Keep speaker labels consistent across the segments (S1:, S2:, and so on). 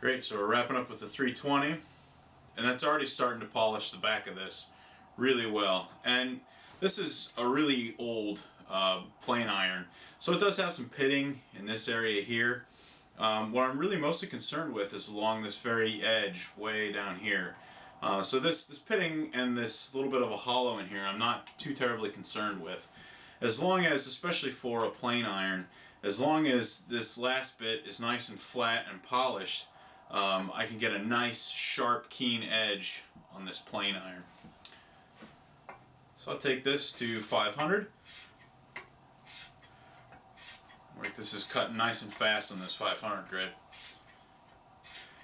S1: Great, so we're wrapping up with the 320, and that's already starting to polish the back of this really well. And this is a really old plane iron, so it does have some pitting in this area here. What I'm really mostly concerned with is along this very edge way down here. So this pitting and this little bit of a hollow in here I'm not too terribly concerned with. As long as, especially for a plane iron, as long as this last bit is nice and flat and polished, I can get a nice, sharp, keen edge on this plane iron. So I'll take this to 500. Right, this is cutting nice and fast on this 500 grit.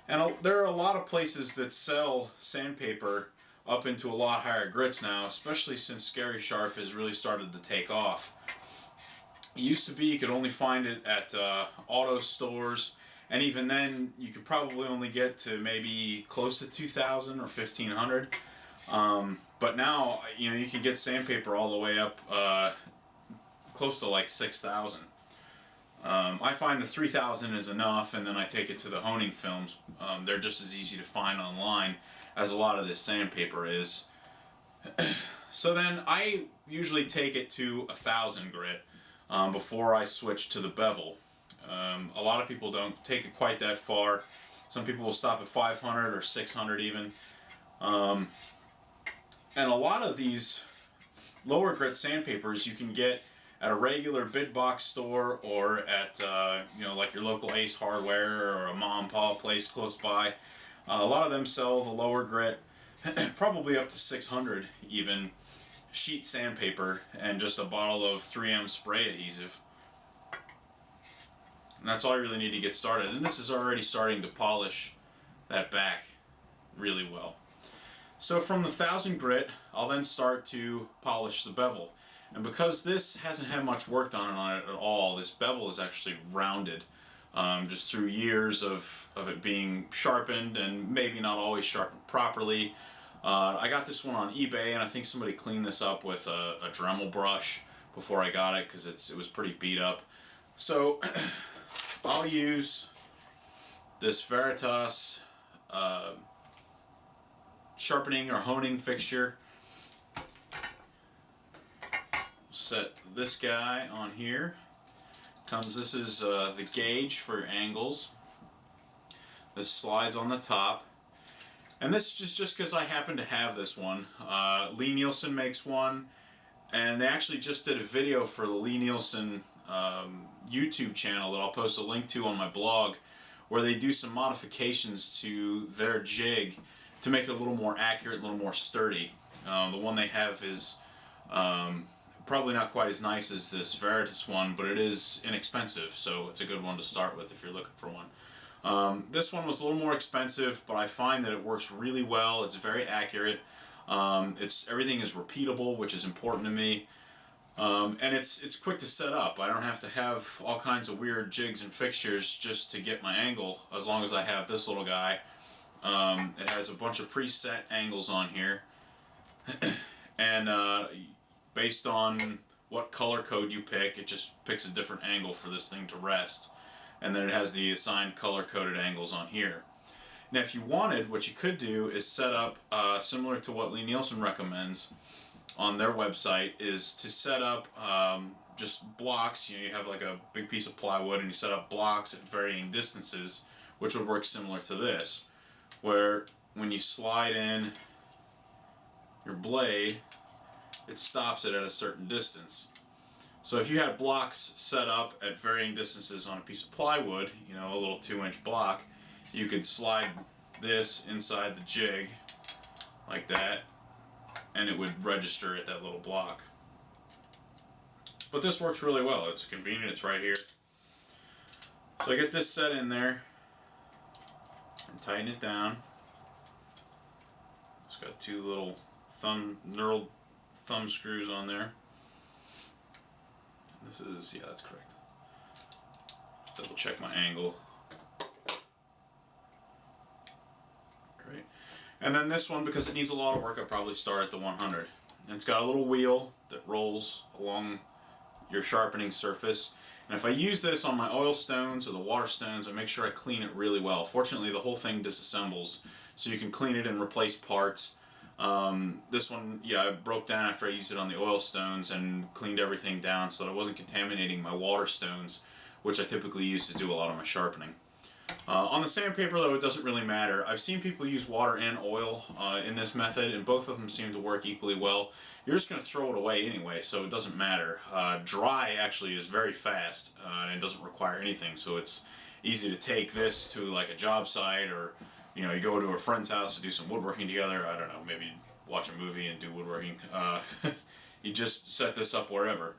S1: And there are a lot of places that sell sandpaper up into a lot higher grits now, especially since Scary Sharp has really started to take off. It used to be you could only find it at auto stores, and even then you could probably only get to maybe close to 2,000 or 1,500. But now, you know, you can get sandpaper all the way up close to like 6,000. I find the 3,000 is enough, and then I take it to the honing films. They're just as easy to find online as a lot of this sandpaper is. So then I usually take it to 1,000 grit before I switch to the bevel. A lot of people don't take it quite that far. Some people will stop at 500 or 600 even. And a lot of these lower grit sandpapers you can get at a regular big box store or at you know, like your local Ace Hardware or a mom and pop place close by. A lot of them sell the lower grit, probably up to 600 even, sheet sandpaper and just a bottle of 3M spray adhesive. And that's all you really need to get started. And this is already starting to polish that back really well. So from the 1,000 grit, I'll then start to polish the bevel. And because this hasn't had much work done on it at all, this bevel is actually rounded just through years of it being sharpened and maybe not always sharpened properly. I got this one on eBay, and I think somebody cleaned this up with a Dremel brush before I got it because it was pretty beat up. So I'll use this Veritas sharpening or honing fixture. Set this guy on here. This is the gauge for angles. This slides on the top. And this is just because I happen to have this one. Lee Nielsen makes one, and they actually just did a video for the Lee Nielsen YouTube channel that I'll post a link to on my blog, where they do some modifications to their jig to make it a little more accurate, a little more sturdy. The one they have is probably not quite as nice as this Veritas one, but it is inexpensive, so it's a good one to start with if you're looking for one. This one was a little more expensive, but I find that it works really well. It's very accurate. Everything is repeatable, which is important to me. And it's quick to set up. I don't have to have all kinds of weird jigs and fixtures just to get my angle, as long as I have this little guy. It has a bunch of preset angles on here. And based on what color code you pick, it just picks a different angle for this thing to rest. And then it has the assigned color-coded angles on here. Now if you wanted, what you could do is set up, similar to what Lee Nielsen recommends on their website, is to set up just blocks. You know, you have like a big piece of plywood and you set up blocks at varying distances, which would work similar to this, where when you slide in your blade, it stops it at a certain distance. So if you had blocks set up at varying distances on a piece of plywood, you know, a little 2-inch block, you could slide this inside the jig like that, and it would register at that little block. But this works really well. It's convenient. It's right here. So I get this set in there and tighten it down. It's got two little knurled thumb screws on there. This is, yeah, that's correct. Double check my angle. Great. And then this one, because it needs a lot of work, I'll probably start at the 100. And it's got a little wheel that rolls along your sharpening surface. And if I use this on my oil stones or the water stones, I make sure I clean it really well. Fortunately, the whole thing disassembles, so you can clean it and replace parts. This one, yeah, I broke down after I used it on the oil stones and cleaned everything down so that I wasn't contaminating my water stones, which I typically use to do a lot of my sharpening. On the sandpaper, though, it doesn't really matter. I've seen people use water and oil in this method, and both of them seem to work equally well. You're just going to throw it away anyway, so it doesn't matter. Dry actually is very fast and doesn't require anything, so it's easy to take this to like a job site, or you know, you go to a friend's house to do some woodworking together. I don't know, maybe watch a movie and do woodworking. You just set this up wherever,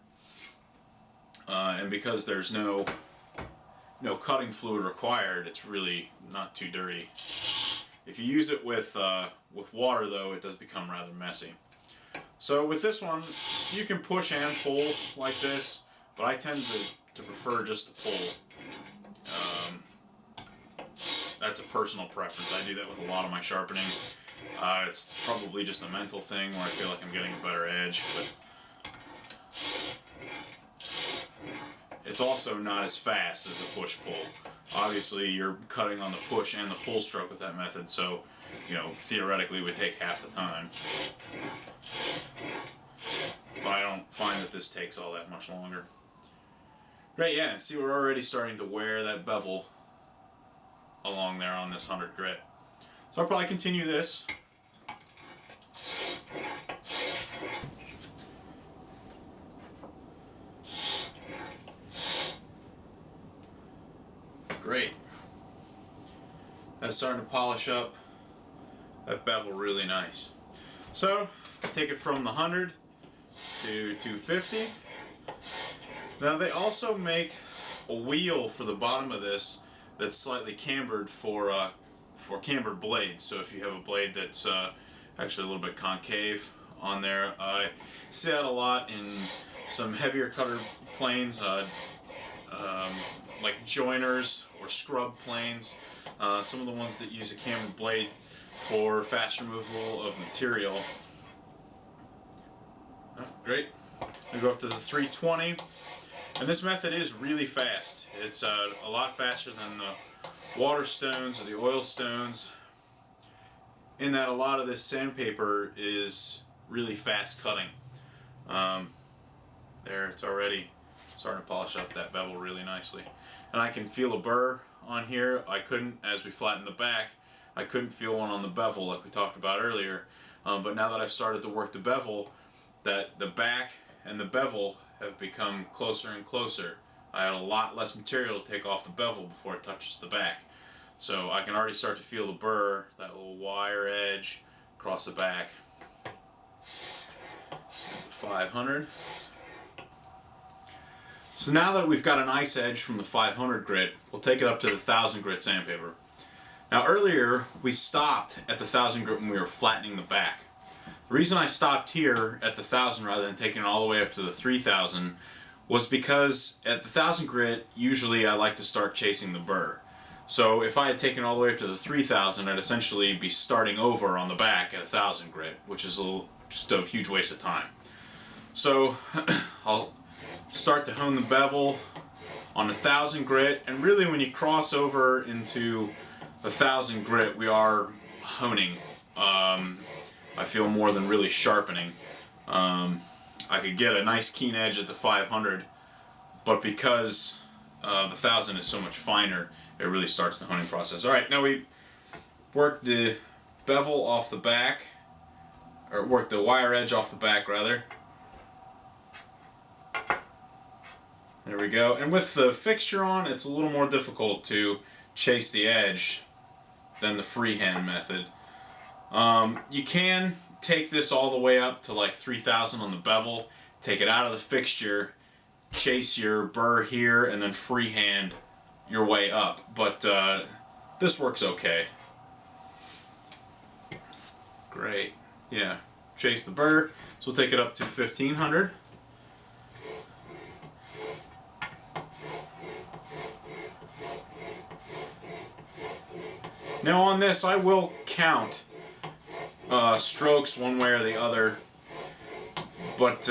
S1: and because there's no cutting fluid required, it's really not too dirty. If you use it with water, though, it does become rather messy. So with this one, you can push and pull like this, but I tend to prefer just to pull. That's a personal preference. I do that with a lot of my sharpening. It's probably just a mental thing where I feel like I'm getting a better edge, but it's also not as fast as a push-pull. Obviously, you're cutting on the push and the pull stroke with that method, so, you know, theoretically it would take half the time. But I don't find that this takes all that much longer. Right, yeah, and see, we're already starting to wear that bevel along there on this 100 grit. So I'll probably continue this. Great. That's starting to polish up that bevel really nice. So, take it from the 100 to 250. Now they also make a wheel for the bottom of this that's slightly cambered for cambered blades. So if you have a blade that's actually a little bit concave on there, I see that a lot in some heavier cutter planes, like joiners or scrub planes. Some of the ones that use a cambered blade for fast removal of material. Oh, great. We go up to the 320, and this method is really fast. It's a lot faster than the water stones or the oil stones, in that a lot of this sandpaper is really fast cutting. There, it's already starting to polish up that bevel really nicely. And I can feel a burr on here. I couldn't, as we flattened the back, I couldn't feel one on the bevel like we talked about earlier. But now that I've started to work the bevel, that the back and the bevel have become closer and closer. I had a lot less material to take off the bevel before it touches the back. So I can already start to feel the burr, that little wire edge across the back. 500. So now that we've got a nice edge from the 500 grit, we'll take it up to the 1000 grit sandpaper. Now earlier we stopped at the 1000 grit when we were flattening the back. The reason I stopped here at the 1000 rather than taking it all the way up to the 3000 was because at the 1000 grit, usually I like to start chasing the burr. So if I had taken it all the way up to the 3000, I'd essentially be starting over on the back at 1000 grit, which is just a huge waste of time. So I'll start to hone the bevel on 1000 grit, and really when you cross over into 1000 grit, we are honing. I feel more than really sharpening. I could get a nice keen edge at the 500, but because the 1000 is so much finer, it really starts the honing process. Alright, now we work the bevel off the back, or work the wire edge off the back rather. There we go. And with the fixture on, it's a little more difficult to chase the edge than the freehand method. You can take this all the way up to like 3000 on the bevel, take it out of the fixture, chase your burr here, and then freehand your way up. But this works okay. Great. Yeah. Chase the burr. So we'll take it up to 1500. Now on this, I will count strokes one way or the other, but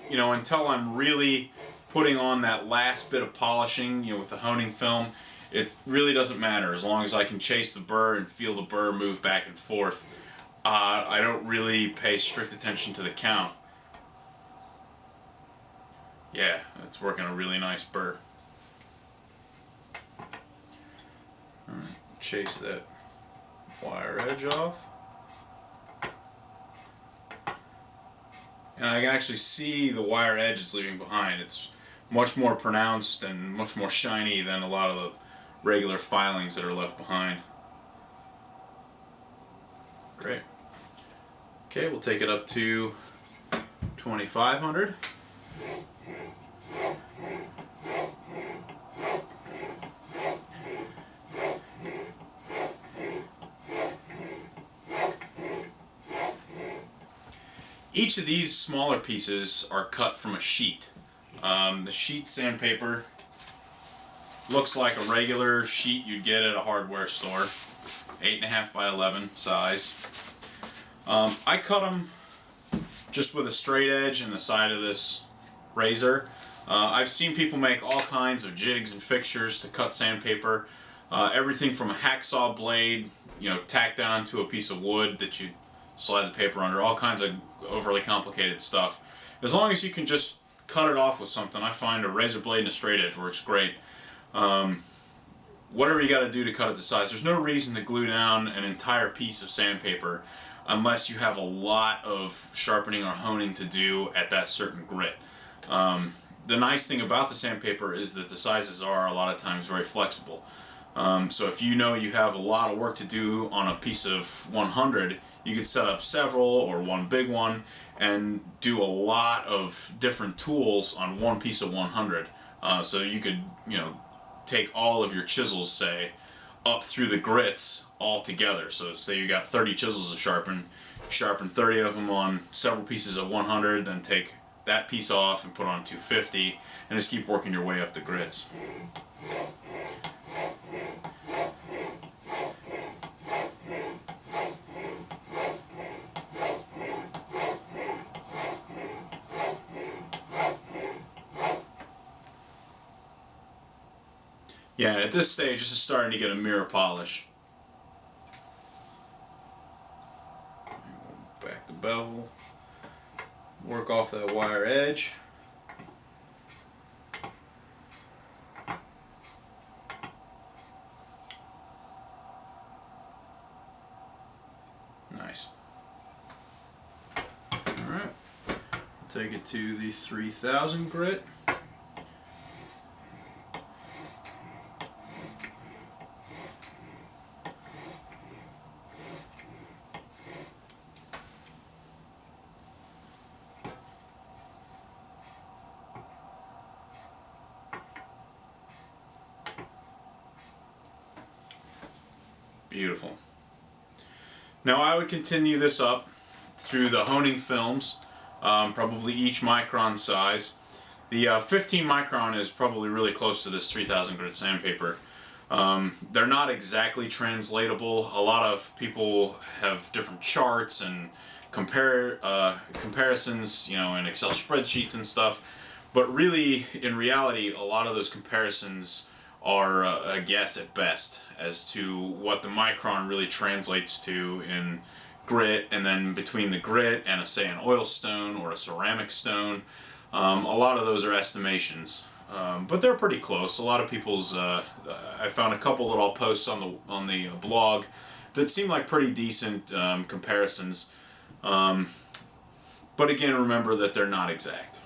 S1: until I'm really putting on that last bit of polishing, with the honing film, it really doesn't matter as long as I can chase the burr and feel the burr move back and forth. I don't really pay strict attention to the count. Yeah, it's working a really nice burr. Alright, chase that wire edge off. And I can actually see the wire edge it's leaving behind. It's much more pronounced and much more shiny than a lot of the regular filings that are left behind. Great. Okay, we'll take it up to 2500. Each of these smaller pieces are cut from a sheet. The sheet sandpaper looks like a regular sheet you'd get at a hardware store, 8.5 by 11 size. I cut them just with a straight edge and the side of this razor. I've seen people make all kinds of jigs and fixtures to cut sandpaper. Everything from a hacksaw blade, tacked down to a piece of wood that you slide the paper under, all kinds of overly complicated stuff. As long as you can just cut it off with something, I find a razor blade and a straight edge works great. Whatever you got to do to cut it to size. There's no reason to glue down an entire piece of sandpaper unless you have a lot of sharpening or honing to do at that certain grit. The nice thing about the sandpaper is that the sizes are a lot of times very flexible. So if you have a lot of work to do on a piece of 100, you could set up several or one big one and do a lot of different tools on one piece of 100. So you could, take all of your chisels, say, up through the grits all together. So say you got 30 chisels to sharpen, sharpen 30 of them on several pieces of 100, then take that piece off and put on 250, and just keep working your way up the grits. Yeah, at this stage, this is starting to get a mirror polish. Back the bevel, work off that wire edge. Nice. Alright, take it to the 3000 grit. Beautiful. Now I would continue this up through the honing films, probably each micron size. The 15 micron is probably really close to this 3000 grit sandpaper. They're not exactly translatable. A lot of people have different charts and comparisons, in Excel spreadsheets and stuff. But really, in reality, a lot of those comparisons are a guess at best as to what the micron really translates to in grit, and then between the grit and say an oil stone or a ceramic stone, a lot of those are estimations, but they're pretty close. A lot of people's I found a couple that I'll post on the blog that seem like pretty decent comparisons, but again, remember that they're not exact.